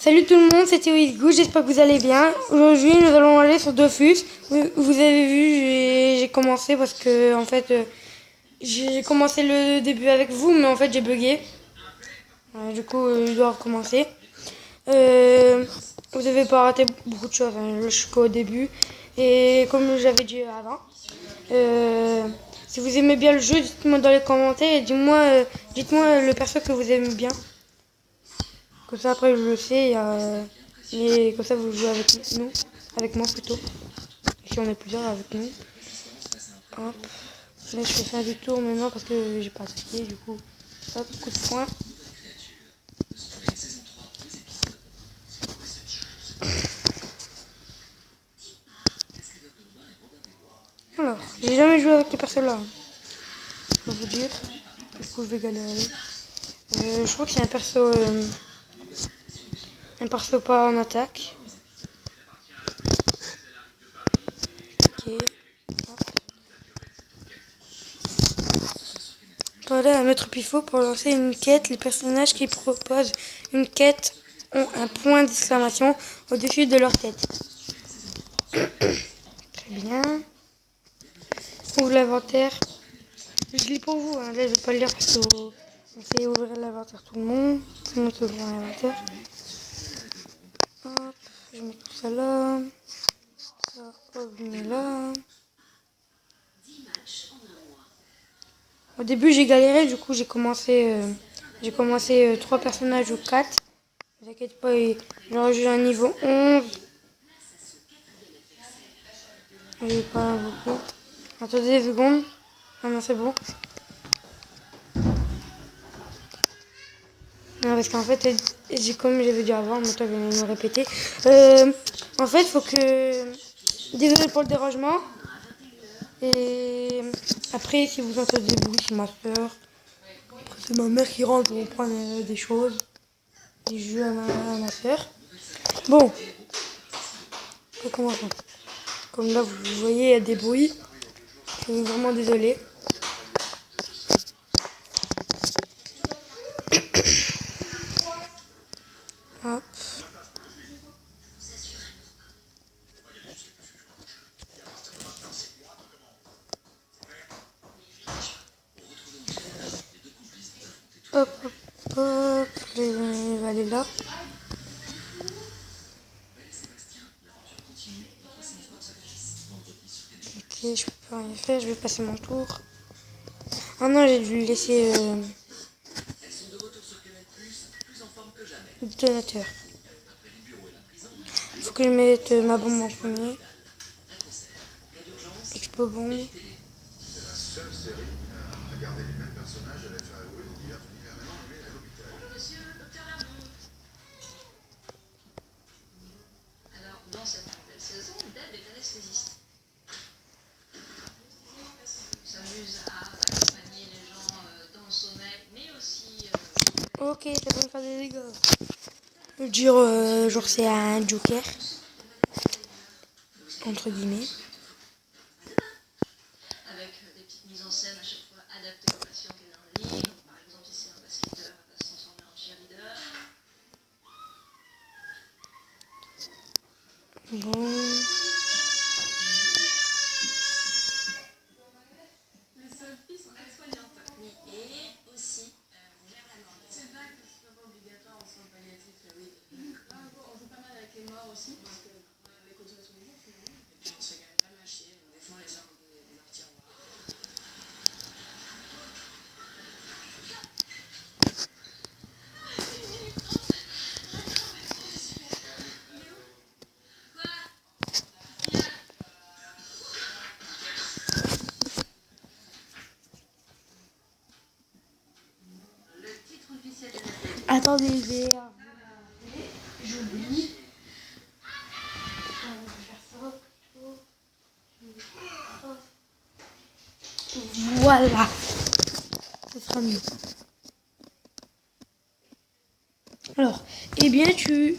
Salut tout le monde, c'est Théo Good, j'espère que vous allez bien. Aujourd'hui, nous allons aller sur Dofus. Vous avez vu, j'ai commencé parce que, en fait, j'ai commencé le début avec vous, mais en fait, j'ai bugué. Du coup, je dois recommencer. Vous avez pas raté beaucoup de choses, hein. Je suis qu'au début. Et comme j'avais dit avant, si vous aimez bien le jeu, dites-moi dans les commentaires et dites-moi le perso que vous aimez bien. Comme ça, après, je le sais. Et comme ça, vous jouez avec nous. Avec moi plutôt. Si on est plusieurs avec nous. Hop. Là, je fais faire du tour maintenant parce que j'ai pas attaqué. Du coup, hop, coup de poing. Alors, j'ai jamais joué avec les persos là. Je vais vous dire. Du coup, je vais galérer. Je crois que c'est un perso pas en attaque. Ok. Voilà un maître pivot pour lancer une quête. Les personnages qui proposent une quête ont un point d'exclamation au-dessus de leur tête. Très bien. Ouvre l'inventaire. Je lis pour vous, hein. Là je vais pas le lire parce qu'on sait ouvrir l'inventaire tout le monde. Tout le monde peut ouvrir l'inventaire. Hop, je mets tout ça là. Ça, hop, je mets là. Au début j'ai galéré, du coup j'ai commencé 3 personnages ou 4. Ne t'inquiète pas, genre j'ai un niveau 11. J'ai pas beaucoup. Attendez 2 secondes. Ah non, c'est bon. Non, parce qu'en fait, comme j'avais dit avant, mais toi je vais me répéter. En fait, faut que. Désolé pour le dérangement. Et après, si vous entendez des bruits, c'est ma soeur. C'est ma mère qui rentre pour prendre des choses. Des jeux à ma soeur. Bon, recommençons. Comme là, vous voyez, il y a des bruits. Je suis vraiment désolé. Hop. Hop, hop, hop. Je vais aller là. Ok, je peux pas rien faire, je vais passer mon tour. Ah non, j'ai dû laisser le donateur. Faut que je mette ma bombe en premier. Expo bombe. Ok, ça peut me faire des dégâts. Je veux dire, genre c'est un joker. Entre guillemets. Bon. Attendez, j'oublie. Voilà. Ce sera mieux. Alors, eh bien, tu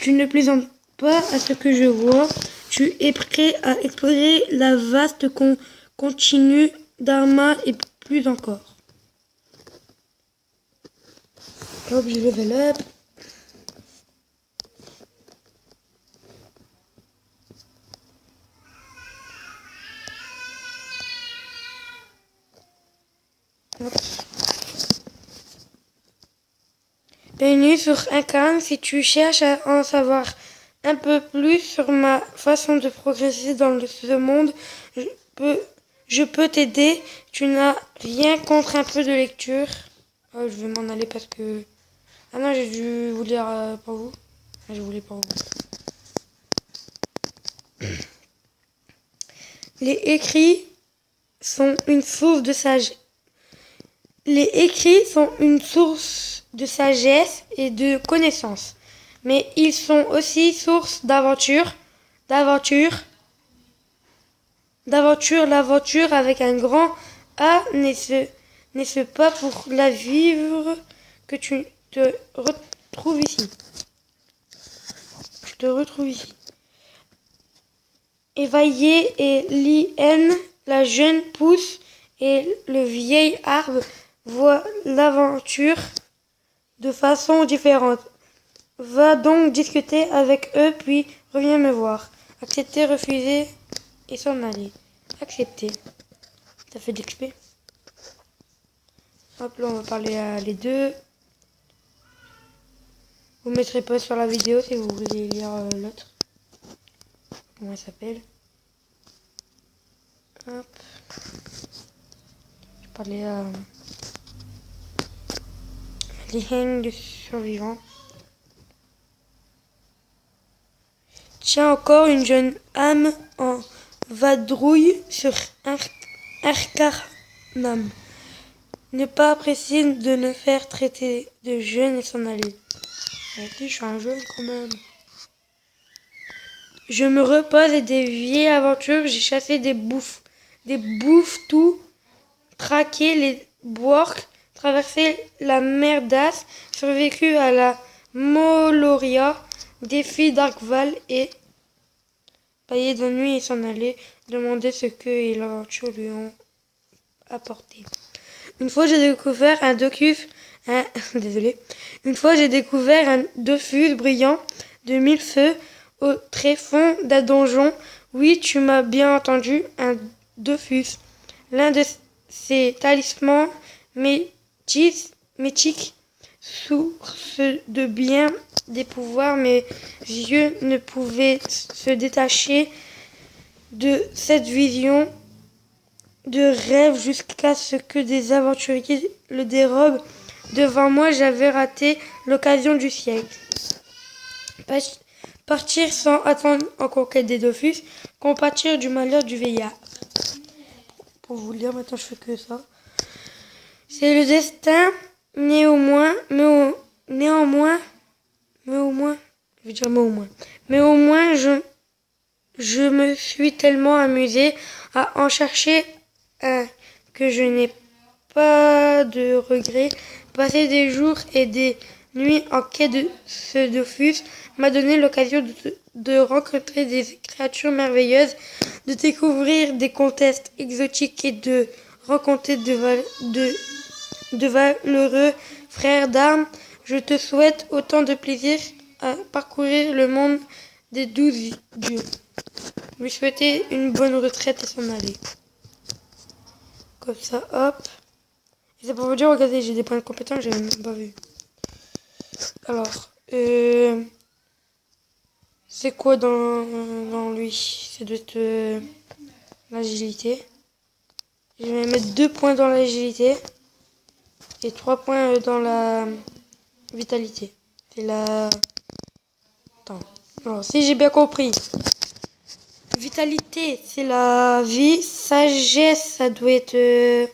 ne plaisantes pas à ce que je vois. Tu es prêt à explorer la vaste continue d'Arma et plus encore. Hop, je level up. Bienvenue sur Incarne. Si tu cherches à en savoir un peu plus sur ma façon de progresser dans ce monde, je peux t'aider. Tu n'as rien contre un peu de lecture. Oh, je vais m'en aller parce que... Ah non, j'ai dû vous lire pour vous. Ah, je voulais pour vous. Les écrits sont une source de sagesse. Les écrits sont une source de sagesse et de connaissances, mais ils sont aussi source d'aventure, l'aventure avec un grand A n'est-ce pas pour la vivre que tu te retrouves ici. Je te retrouve ici. Éveillé et l'IN, la jeune pousse et le vieil arbre voient l'aventure de façon différente. Va donc discuter avec eux, puis reviens me voir. Accepter, refuser et s'en aller. Accepter. Ça fait de l'XP. Hop, là, on va parler à les deux. Vous mettrez pas sur la vidéo si vous voulez lire l'autre. Comment elle s'appelle? Hop. Je vais parler à les hangs de survivants. Tiens encore une jeune âme en vadrouille sur Arcanum. Ne pas apprécier de ne faire traiter de jeune et s'en aller. Arrêtez, je suis un jeune quand même. Je me repose et des vieilles aventures, j'ai chassé des bouffes-tout, traqué les Borks, traversé la mer d'As, survécu à la Moloria, défi d'Arkval et paillé d'ennui et s'en aller, demander ce que et l'aventure lui ont apporté. Une fois j'ai découvert Une fois j'ai découvert un Dofus brillant de 1000 feux au tréfonds d'un donjon. Oui, tu m'as bien entendu, un Dofus. L'un de ces talismans métiques, source de bien des pouvoirs, mes yeux ne pouvaient se détacher de cette vision de rêve jusqu'à ce que des aventuriers le dérobent. Devant moi, j'avais raté l'occasion du siècle. Partir sans attendre en conquête des Dofus, compatir du malheur du vieillard. Pour vous le dire, maintenant je fais que ça. C'est le destin, néanmoins, je me suis tellement amusée à en chercher un que je n'ai pas de regrets. Passer des jours et des nuits en quai de ce Dofus m'a donné l'occasion de rencontrer des créatures merveilleuses, de découvrir des contestes exotiques et de rencontrer de valeureux frères d'armes. Je te souhaite autant de plaisir à parcourir le monde des 12 dieux. Lui souhaiter une bonne retraite et s'en aller. Comme ça, hop. Et c'est pour vous dire, regardez, j'ai des points de compétence, j'avais même pas vu. Alors, c'est quoi dans lui? Ça doit être l'agilité. Je vais mettre 2 points dans l'agilité et 3 points dans la vitalité. C'est la... Attends. Alors, si j'ai bien compris. Vitalité, c'est la vie. Sagesse, ça doit être...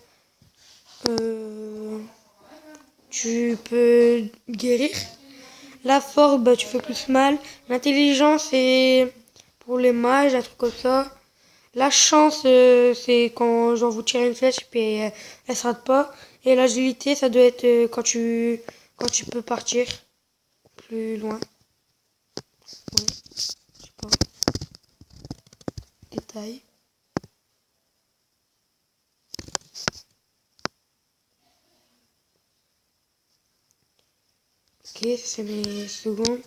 tu peux guérir. La force, bah, tu fais plus mal. L'intelligence, c'est pour les mages, un truc comme ça. La chance, c'est quand genre vous tirez une flèche et puis elle se rate pas. Et l'agilité, ça doit être quand tu peux partir plus loin. Ouais, je sais pas. Détail. Ok, c'est mes secondes.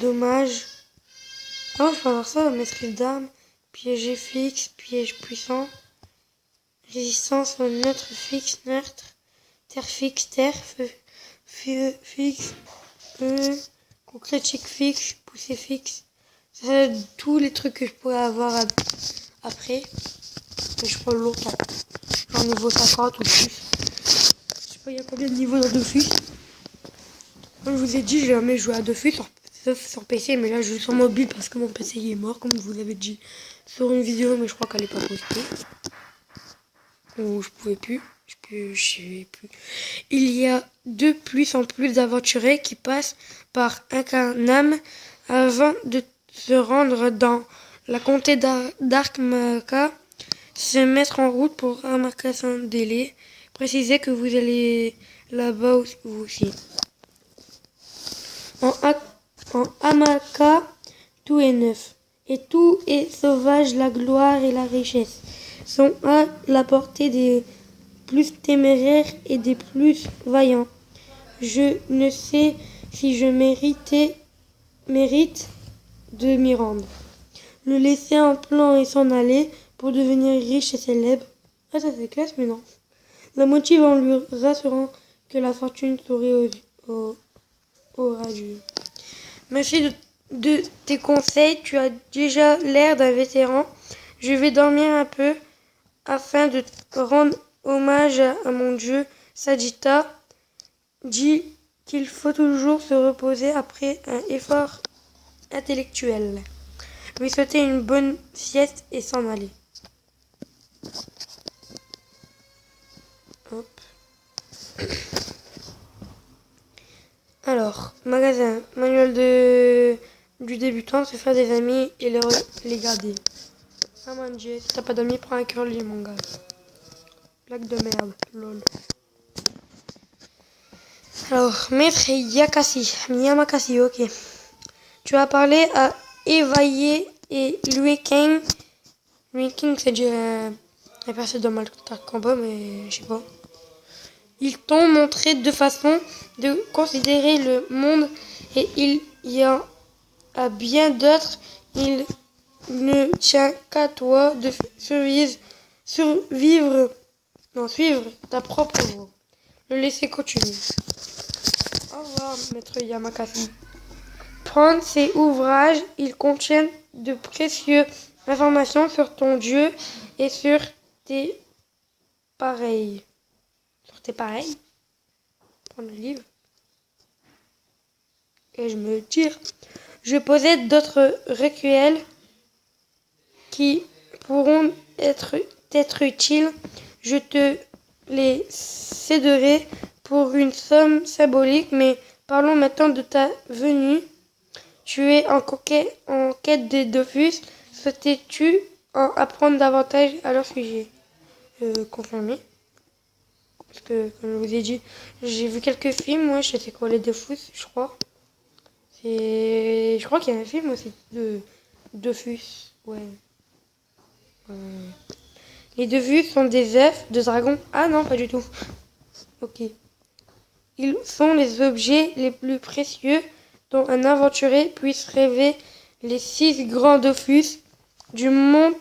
Dommage. Ah, je peux avoir ça, maîtrise d'armes. Piège fixe, piège puissant. Résistance neutre fixe, neutre. Terre fixe, terre. Feu fixe. coup critique fixe, poussée fixe. C'est tous les trucs que je pourrais avoir après. Mais je prends longtemps. Genre niveau 50 ou plus. Je sais pas, il y a combien de niveaux dans Dofus. Comme je vous ai dit, j'ai jamais joué à Dofus, sauf sur PC, mais là je joue sur mobile parce que mon PC il est mort, comme je vous l'avais dit sur une vidéo, mais je crois qu'elle est pas postée. Ou je pouvais plus. Je sais plus. Il y a de plus en plus d'aventuriers qui passent par Incarnam avant de se rendre dans la comté d'Arkmaka, se mettre en route pour remarquer sans délai. Précisez que vous allez là-bas vous aussi. En Amaka, tout est neuf. Et tout est sauvage, la gloire et la richesse sont à la portée des plus téméraires et des plus vaillants. Je ne sais si je mérite de m'y rendre. Le laisser en plan et s'en aller pour devenir riche et célèbre. Ah, ça c'est classe, mais non. La motive en lui rassurant que la fortune sourit au radieux. Merci de tes conseils. Tu as déjà l'air d'un vétéran. Je vais dormir un peu afin de rendre hommage à mon dieu. Sagitta dit qu'il faut toujours se reposer après un effort intellectuel. Lui souhaiter une bonne sieste et s'en aller. Hop. Alors, magasin, manuel du débutant, se faire des amis et les garder. Ah mon dieu, si t'as pas d'amis, prends un curly mon gars. Blague de merde, lol. Alors, maître Yamakasi, ok. Tu as parlé à Evaye et Lui King. Lui King, c'est déjà la personne dans Mortal Kombat, mais je sais pas. Ils t'ont montré deux façons de considérer le monde et il y en a bien d'autres. Il ne tient qu'à toi de suivre ta propre voie. Le laisser continuer. Au revoir, maître Yamakasi. Prendre ces ouvrages, ils contiennent de précieuses informations sur ton dieu et sur tes pareils. Sur tes pareils. Prendre le livre. Et je me tire. Je possède d'autres recueils qui pourront être utiles. Je te les céderai pour une somme symbolique, mais parlons maintenant de ta venue. Tu es en quête des Dofus. Souhaitais-tu en apprendre davantage à leur sujet? Confirmé. Parce que, comme je vous ai dit, j'ai vu quelques films. Moi, je sais quoi, les Dofus, je crois. Je crois qu'il y a un film aussi de Dofus. Ouais. Les Dofus sont des œufs de dragon. Ah non, pas du tout. Ok. Ils sont les objets les plus précieux dont un aventurier puisse rêver. Les 6 grands Dofus du monde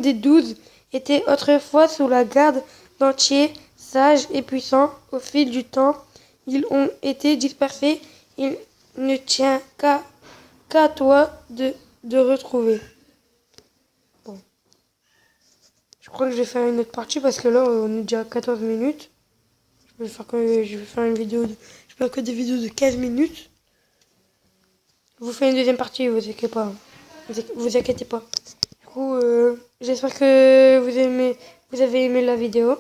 des 12 étaient autrefois sous la garde d'entiers, sages et puissants. Au fil du temps, ils ont été dispersés. Il ne tient qu'à toi de retrouver. Bon. Je crois que je vais faire une autre partie parce que là, on est déjà à 14 minutes. Je vais faire une vidéo je fais que des vidéos de 15 minutes. Je vous fais une deuxième partie, vous inquiétez pas. Vous inquiétez pas. Du coup, j'espère que vous avez aimé la vidéo.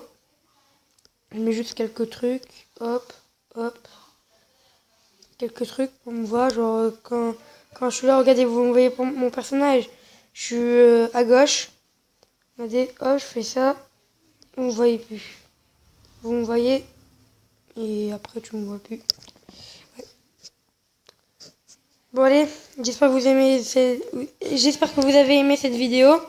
Je mets juste quelques trucs. Hop, hop. Quelques trucs pour me voir. Genre, quand je suis là, regardez, vous voyez mon personnage. Je suis à gauche. Regardez, hop, je fais ça. Vous me voyez plus. Vous me voyez. Et après, tu me vois plus. Ouais. Bon allez, j'espère que vous avez aimé cette vidéo.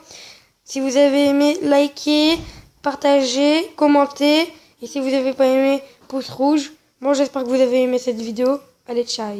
Si vous avez aimé, likez, partagez, commentez. Et si vous n'avez pas aimé, pouce rouge. Bon, j'espère que vous avez aimé cette vidéo. Allez, ciao.